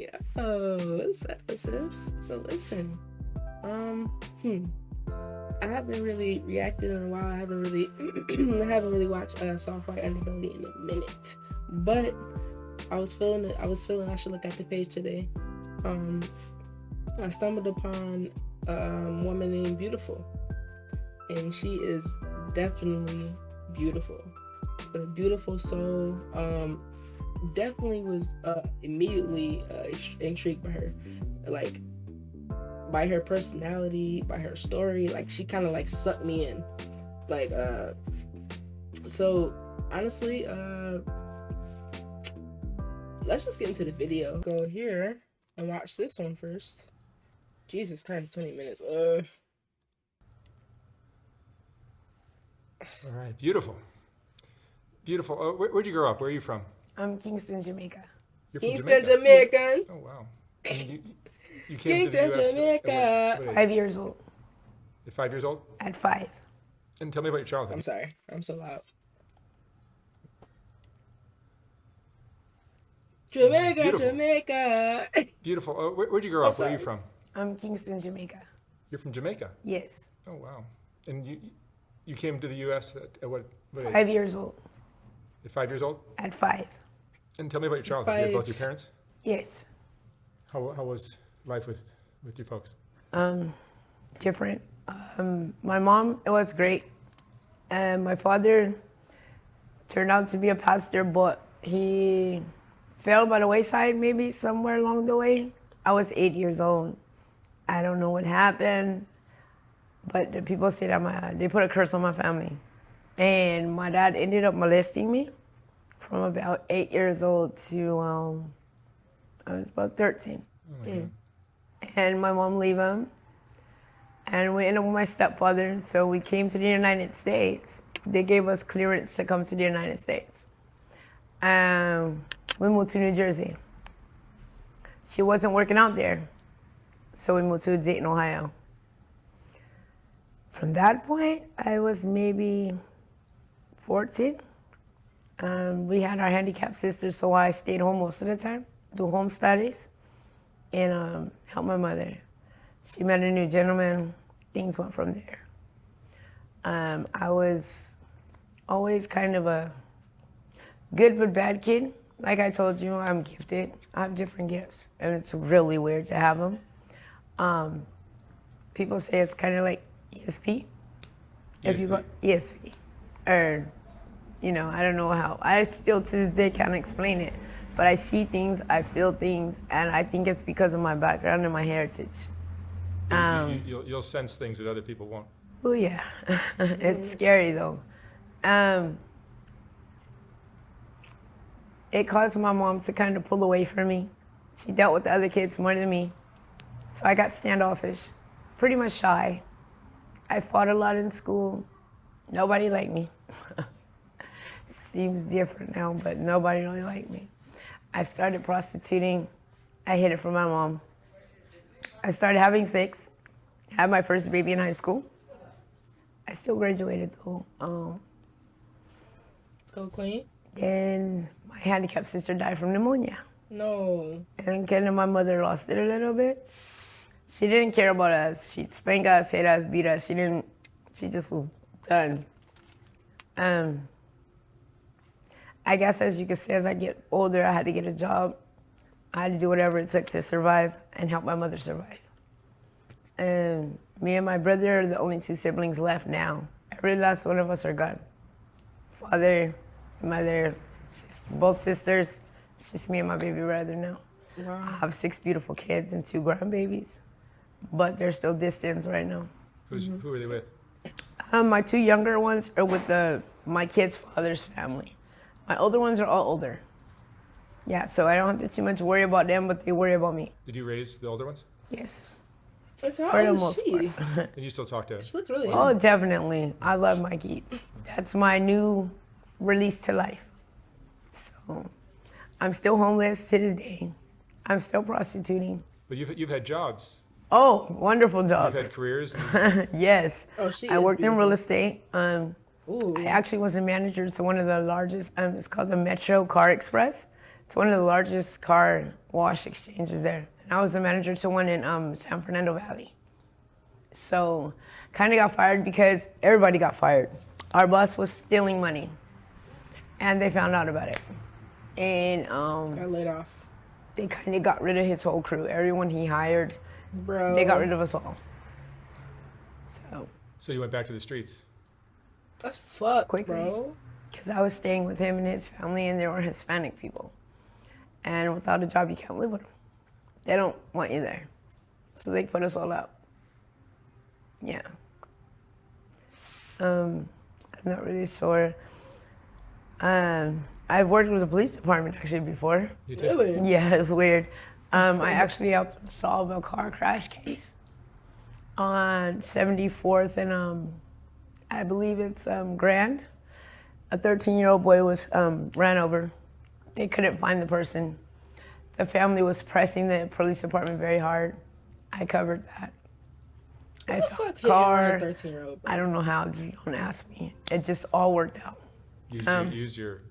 Yeah. Oh, what's up, sis? So listen, I haven't really reacted in a while. I haven't really, I haven't really watched Softwhite Underbelly in a minute. But I was feeling it. I should look at the page today. I stumbled upon a woman named Beautiful, and she is definitely beautiful, with a beautiful soul. Definitely was immediately intrigued by her, like by her personality, by her story. Like she kind of like sucked me in, like so honestly, let's just get into the video. Go here and watch this one first. Jesus Christ, 20 minutes. All right, beautiful. Beautiful. Oh, where'd you grow up? Where are you from? I'm Kingston, Jamaica. You're from Kingston, Jamaica? Jamaican. Oh, wow. And you came to the Kingston, US Jamaica. at what age? 5 years old. You're 5 years old? At 5. And tell me about your childhood. I'm sorry. I'm so loud. Jamaica, Beautiful. Jamaica. Beautiful. Oh, where'd you grow up? Where are you sorry. from? I'm Kingston, Jamaica. You're from Jamaica? Yes. Oh, wow. And you came to the US at what age? 5 years old. You're 5 years old? At 5. And tell me about your childhood. You had both 5. your parents? Yes. How was life with your folks? Different. My mom, it was great. And my father turned out to be a pastor, but he fell by the wayside maybe somewhere along the way. I was 8 years old. I don't know what happened, but the people say that they put a curse on my family. And my dad ended up molesting me from about 8 years old to I was about 13. Oh, my God. And my mom leave him. And we ended up with my stepfather, so we came to the United States. They gave us clearance to come to the United States. We moved to New Jersey. She wasn't working out there, so we moved to Dayton, Ohio. From that point, I was maybe 14. We had our handicapped sisters, so I stayed home most of the time, do home studies, and help my mother. She met a new gentleman. Things went from there. I was always kind of a good but bad kid. Like I told you, I'm gifted. I have different gifts, and it's really weird to have them. People say it's kind of like ESP. If you go ESP, or I don't know how. I still to this day can't explain it, but I see things, I feel things, and I think it's because of my background and my heritage. You'll sense things that other people won't. Oh yeah, it's scary though. It caused my mom to kind of pull away from me. She dealt with the other kids more than me. So I got standoffish, pretty much shy. I fought a lot in school. Nobody liked me. Seems different now, but nobody really liked me. I started prostituting. I hid it from my mom. I started having sex. Had my first baby in high school. I still graduated though. Let's go, Queen. Then my handicapped sister died from pneumonia. No. And kind of my mother lost it a little bit. She didn't care about us. She'd spank us, hit us, beat us. She just was done. I guess as you could say, as I get older, I had to get a job. I had to do whatever it took to survive and help my mother survive. And me and my brother are the only 2 siblings left now. Every last one of us are gone. Father, mother, both sisters. It's just me and my baby brother now. Wow. I have 6 beautiful kids and 2 grandbabies, but they're still distant right now. Who are they with? My 2 younger ones are with my kid's father's family. My older ones are all older. Yeah, so I don't have to too much worry about them, but they worry about me. Did you raise the older ones? Yes. So For the how old is most she? And you still talk to her? She looks really Oh, young. definitely. I love my kids. That's my new release to life. So I'm still homeless to this day. I'm still prostituting. But you've had jobs. Oh, wonderful You've jobs. had careers. Yes. Oh, she I is worked in beautiful. real estate. Ooh. I actually was a manager to one of the largest, it's called the Metro Car Express. It's one of the largest car wash exchanges there. And I was the manager to one in San Fernando Valley. So kind of got fired because everybody got fired. Our boss was stealing money, and they found out about it. And Got laid off. they kind of got rid of his whole crew. Everyone he hired, Bro. they got rid of us all. So you went back to the streets. That's fucked, Quickly. bro. Because I was staying with him and his family, and they were Hispanic people. And without a job, you can't live with them. They don't want you there. So they put us all out. Yeah. I'm not really sure. I've worked with the police department actually before. You did? Really? Yeah, it's weird. I actually helped them solve a car crash case on 74th and I believe it's Grand. A 13-year-old boy was ran over. They couldn't find the person. The family was pressing the police department very hard. I covered that. What the fuck hit car. a 13-year-old? I don't know how. Just don't ask me. It just all worked out. Use your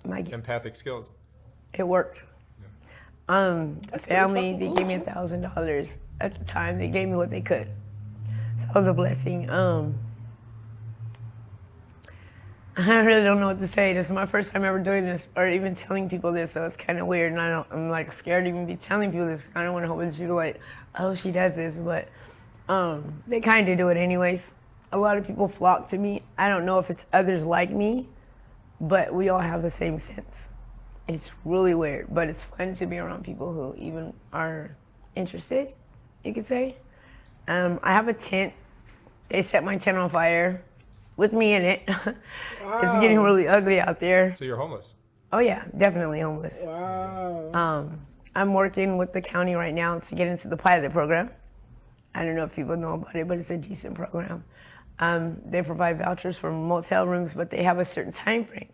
My gift. empathic skills. It worked. The That's family, pretty they fucking gave me cool. $1,000 at the time. They gave me what they could. So it was a blessing. I really don't know what to say. This is my first time ever doing this or even telling people this, so it's kind of weird. And I'm like scared to even be telling people this. I don't want to hold people like, oh, she does this, but they kind of do it anyways. A lot of people flock to me. I don't know if it's others like me, but we all have the same sense. It's really weird, but it's fun to be around people who even are interested, you could say. I have a tent. They set my tent on fire with me in it. It's getting really ugly out there. So you're homeless. Oh yeah, definitely homeless. Wow. I'm working with the county right now to get into the pilot program. I don't know if people know about it, but it's a decent program. They provide vouchers for motel rooms, but they have a certain time frame.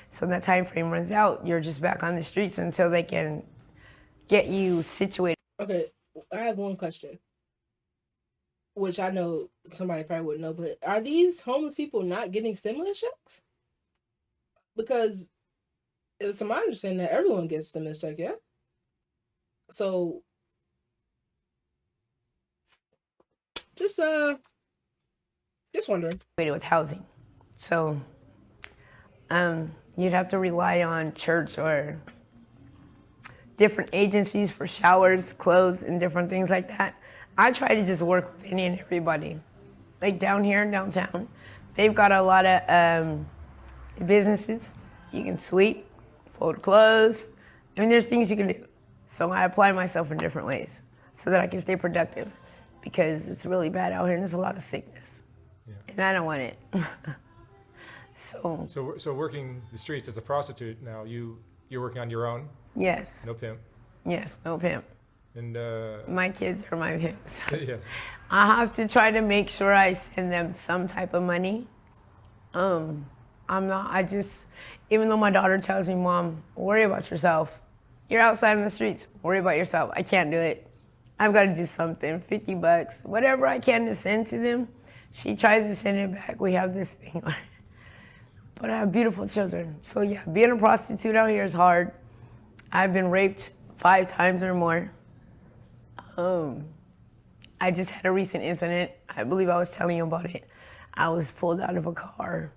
So when that time frame runs out, you're just back on the streets until they can get you situated. Okay, I have one question, which I know somebody probably wouldn't know, but are these homeless people not getting stimulus checks? Because it was to my understanding that everyone gets stimulus check, yeah? So, just wondering. With housing. So you'd have to rely on church or different agencies for showers, clothes, and different things like that. I try to just work with any and everybody. Like down here in downtown, they've got a lot of businesses. You can sweep, fold clothes. I mean, there's things you can do. So I apply myself in different ways so that I can stay productive because it's really bad out here and there's a lot of sickness. Yeah. And I don't want it. So working the streets as a prostitute now, you're working on your own, Yes, no pimp, yes, no pimp. and My kids are my pimps. yeah. I have to try to make sure I send them some type of money. Even though my daughter tells me, Mom, worry about yourself. You're outside in the streets, worry about yourself. I can't do it. I've got to do something, $50, whatever I can to send to them. She tries to send it back. We have this thing. But I have beautiful children. So yeah, being a prostitute out here is hard. I've been raped 5 times or more. I just had a recent incident. I believe I was telling you about it. I was pulled out of a car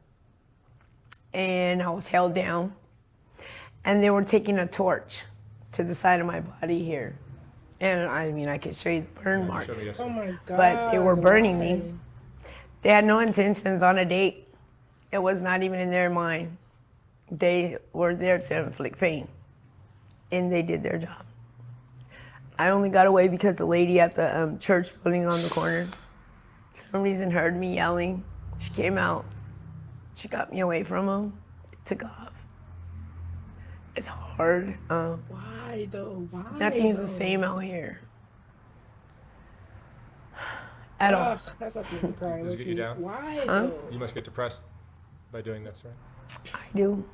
and I was held down and they were taking a torch to the side of my body here. And I mean, I could show you the burn marks, Show me, yes. Oh my God. but they were burning why? me. They had no intentions on a date. It was not even in their mind. They were there to inflict pain, and they did their job. I only got away because the lady at the church building on the corner, for some reason, heard me yelling. She came out. She got me away from them. They took off. It's hard. Why though? Why? Nothing's though? the same out here. At all. Ugh, that's not making me cry. Does it get you down? Why Huh? though? You must get depressed by doing this, right? I do,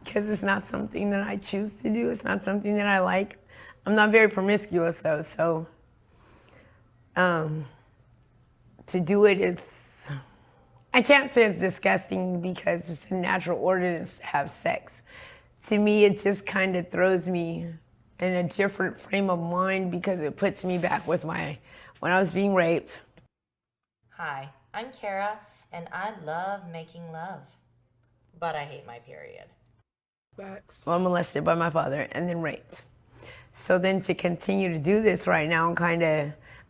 because it's not something that I choose to do. It's not something that I like. I'm not very promiscuous though, so to do it, I can't say it's disgusting because it's a natural ordinance to have sex. to me, it just kind of throws me in a different frame of mind because it puts me back with when I was being raped. Hi, I'm Kara, and I love making love, but I hate my period. Facts. Well, molested by my father and then raped. So then to continue to do this right now,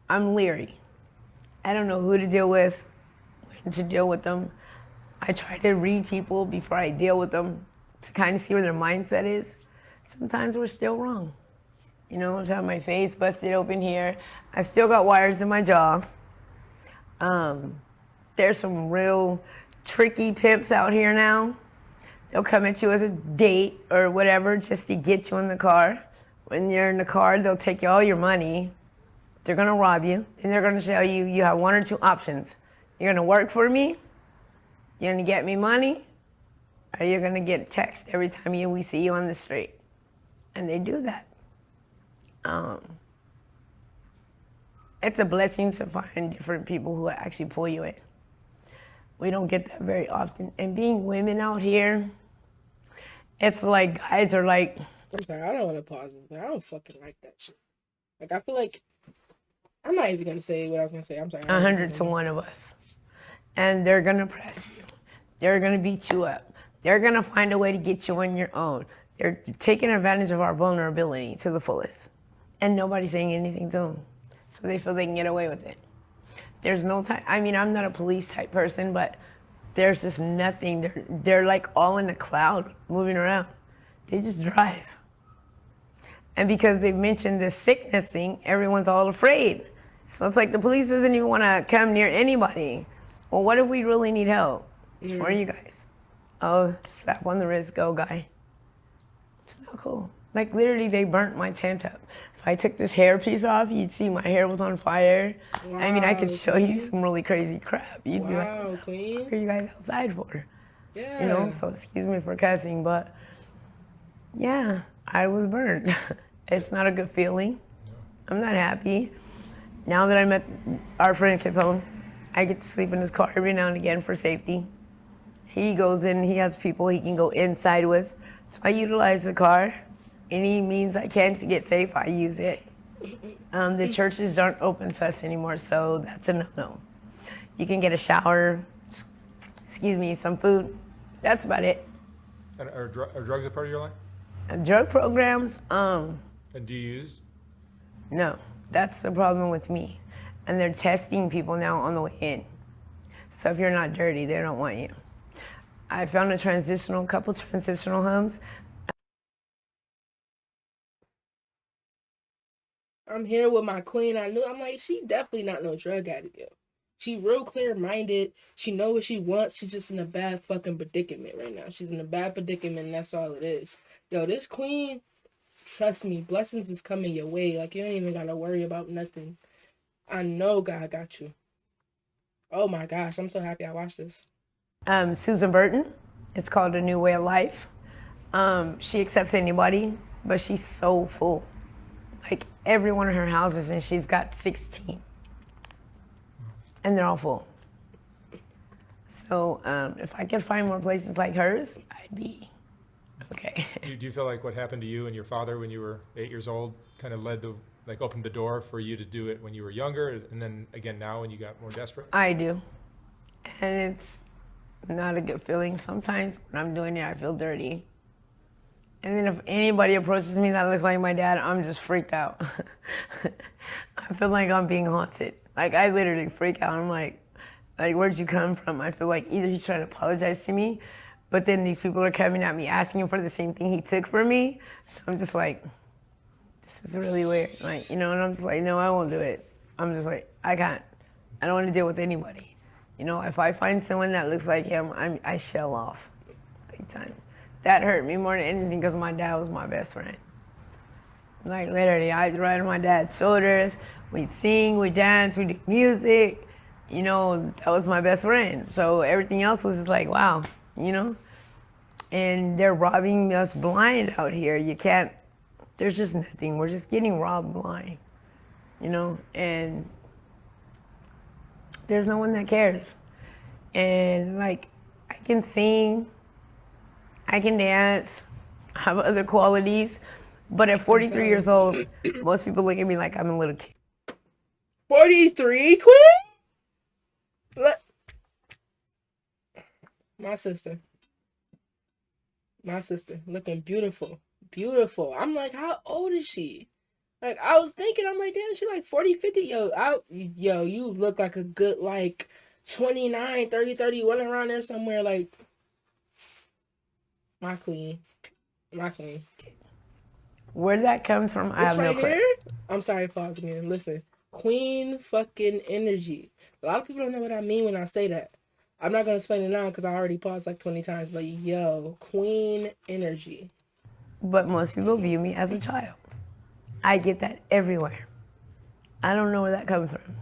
I'm leery. I don't know who to deal with, when to deal with them. I try to read people before I deal with them to kind of see where their mindset is. Sometimes we're still wrong. You know, I've had my face busted open here. I've still got wires in my jaw. There's some real tricky pimps out here now. They'll come at you as a date or whatever just to get you in the car. When you're in the car, they'll take all your money. They're gonna rob you, and they're gonna tell you you have one or two options. You're gonna work for me, you're gonna get me money, or you're gonna get text every time we see you on the street. And they do that. It's a blessing to find different people who actually pull you in. We don't get that very often. And being women out here, it's like guys are like, I'm sorry, I don't want to pause it, but I don't fucking like that shit. Like, I feel like I'm not even gonna say what I was gonna say. I'm sorry. 100 to 1 of us. And they're gonna press you. They're gonna beat you up. They're gonna find a way to get you on your own. They're taking advantage of our vulnerability to the fullest. And nobody's saying anything to them. So they feel they can get away with it. There's no time. I mean, I'm not a police type person, but there's just nothing. They're like all in a cloud moving around. They just drive. And because they mentioned this sickness thing, everyone's all afraid. So it's like the police doesn't even want to come near anybody. Well, what if we really need help? Where are you guys? Oh, slap on the wrist, go guy. It's not cool. Like literally they burnt my tent up. If I took this hair piece off, you'd see my hair was on fire. Wow, I mean, I could show you queen. some really crazy crap. You'd be like, Wow, what queen. are you guys outside for? Yeah. You know, so excuse me for cussing, but yeah, I was burned. It's not a good feeling. I'm not happy. Now that I met our friend Capone, I get to sleep in his car every now and again for safety. He goes in, he has people he can go inside with. So I utilize the car. Any means I can to get safe, I use it. The churches aren't open to us anymore, so that's a no-no. You can get a shower, some food. That's about it. And are drugs a part of your life? Drug programs, And do you use? no, that's the problem with me. And they're testing people now on the way in. So if you're not dirty, they don't want you. I found a couple transitional homes. I'm here with my queen. I'm like, she definitely not no drug addict, yo. She real clear-minded. She know what she wants. She's just in a bad fucking predicament right now. She's in a bad predicament, and that's all it is. Yo, this queen, trust me, blessings is coming your way. Like, you don't even gotta worry about nothing. I know God got you. Oh my gosh, I'm so happy I watched this. Susan Burton. It's called A New Way of Life. She accepts anybody, but she's so full. Like every one of her houses, and she's got 16. And they're all full. So if I could find more places like hers, I'd be okay. Do you feel like what happened to you and your father when you were 8 years old kind of opened the door for you to do it when you were younger, and then again now when you got more desperate? I do. And it's not a good feeling. Sometimes when I'm doing it, I feel dirty. And then if anybody approaches me that looks like my dad, I'm just freaked out. I feel like I'm being haunted. Like I literally freak out. I'm like, where'd you come from? I feel like either he's trying to apologize to me, but then these people are coming at me asking him for the same thing he took from me. So I'm just like, this is really weird. Like, you know, and I'm just like, no, I won't do it. I'm just like, I can't. I don't want to deal with anybody. You know, if I find someone that looks like him, I shell off big time. That hurt me more than anything because my dad was my best friend. Like literally, I'd ride on my dad's shoulders. We'd sing, we'd dance, we'd do music. You know, that was my best friend. So everything else was just like, wow, you know? And they're robbing us blind out here. You can't, there's just nothing. We're just getting robbed blind, you know? And there's no one that cares. And like, I can sing, I can dance, I have other qualities. But at 43 years old, most people look at me like I'm a little kid. 43, Queen? Look. My sister. My sister. Looking beautiful. Beautiful. I'm like, how old is she? Like, I was thinking, I'm like, damn, she like 40, 50. Yo, you look like a good, like, 29, 30, 31 around there somewhere. Like, my queen. My queen. Where that comes from, I This have no right clue. here, I'm sorry, pause again. Listen, queen fucking energy. A lot of people don't know what I mean when I say that. I'm not gonna explain it now because I already paused like 20 times. But yo, queen energy. But most people view me as a child. I get that everywhere. I don't know where that comes from.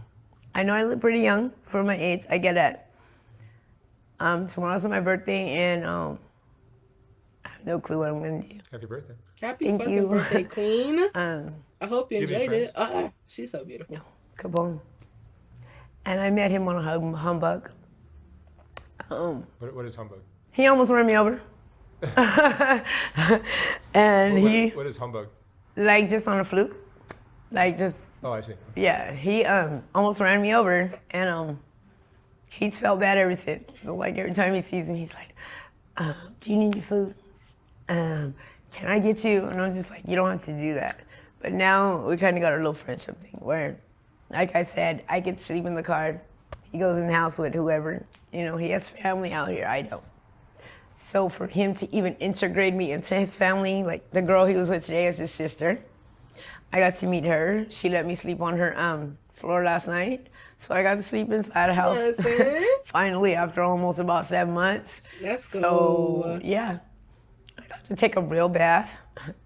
I know I look pretty young for my age. I get that. Tomorrow's my birthday, and I have no clue what I'm gonna do. Happy birthday. Happy Thank fucking you. birthday, queen. I hope you You've been enjoyed it. friends? She's so beautiful. Kaboom. And I met him on a humbug. What is humbug? He almost ran me over. And What is humbug? like just on a fluke, like just, Oh, I see. yeah, he almost ran me over, and he's felt bad ever since. So like every time he sees me, he's like, do you need your food? Can I get you? And I'm just like, you don't have to do that. But now we kind of got a little friendship thing where, like I said, I could sleep in the car. He goes in the house with whoever. You know, he has family out here. I don't. So for him to even integrate me into his family, like the girl he was with today is his sister. I got to meet her. She let me sleep on her floor last night. So I got to sleep inside a house. Listen. Finally, after almost about 7 months. Let's go. So yeah, I got to take a real bath.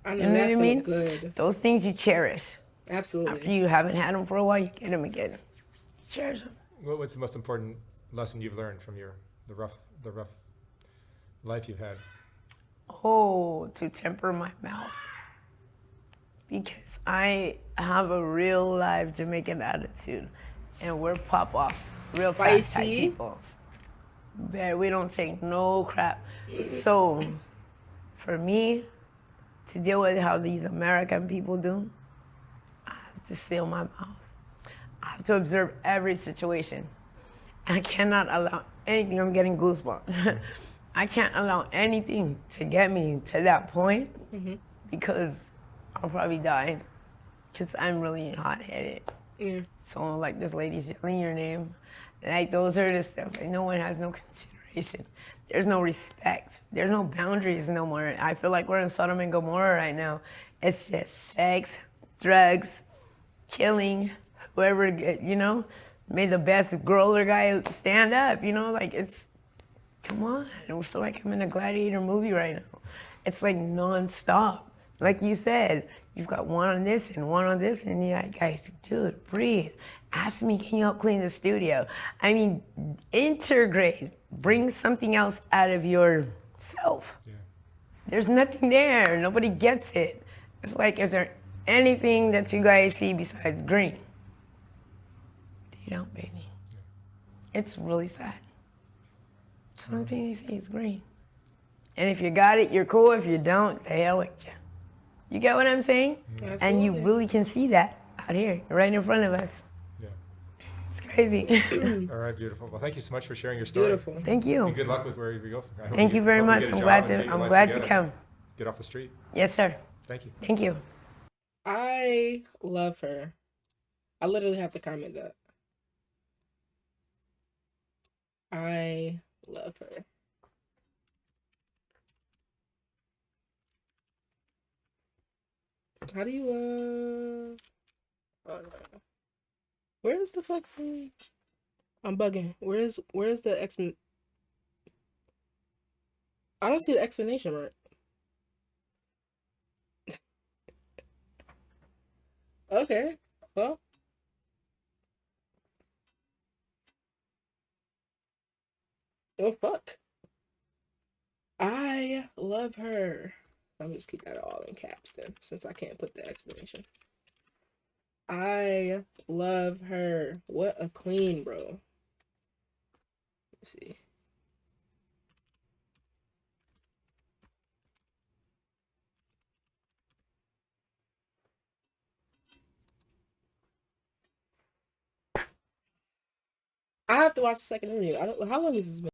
I know, You know that what I felt mean? good. Those things you cherish. After Absolutely. you haven't had them for a while, you get them again. You cherish them. What's the most important lesson you've learned from the rough life you've had? Oh, to temper my mouth. Because I have a real live Jamaican attitude. And we're pop off real fast type Spicy. people. But we don't take no crap. So for me to deal with how these American people do, I have to seal my mouth. I have to observe every situation. I cannot allow anything, I'm getting goosebumps. I can't allow anything to get me to that point because I'll probably die because I'm really hot-headed. Yeah. So like this lady's yelling your name, like those are the stuff, like no one has no consideration. There's no respect. There's no boundaries no more. I feel like we're in Sodom and Gomorrah right now. It's just sex, drugs, killing, whoever, you know, made the best girl or guy stand up, you know, like it's, come on. I feel like I'm in a gladiator movie right now. It's like nonstop. Like you said, you've got one on this and one on this, and you're like, guys, dude, breathe. Ask me, can you help clean the studio? I mean, integrate. Bring something else out of yourself. Yeah. There's nothing there. Nobody gets it. It's like, is there anything that you guys see besides green? You don't, baby. Yeah. It's really sad. The only thing you see is green. And if you got it, you're cool. If you don't, the hell with you. You get what I'm saying? Absolutely. And you really can see that out here, right in front of us. Yeah. It's crazy. All right, beautiful. Well, thank you so much for sharing your story. Beautiful. Thank And you. good luck with wherever you go. I hope Thank you very hope much. get a I'm job glad and get to. your I'm life glad to together. come. Get off the street. Yes, sir. Thank you. Thank you. I love her. I literally have to comment that. I love her. How do you oh, no. Where's the fucking I'm bugging. Where's the I don't see the explanation mark. Okay. Well. Oh fuck. I love her. I'm just keep that all in caps then, since I can't put the explanation. I love her. What a queen, bro. Let's see. I have to watch the second interview. I don't. How long has this been?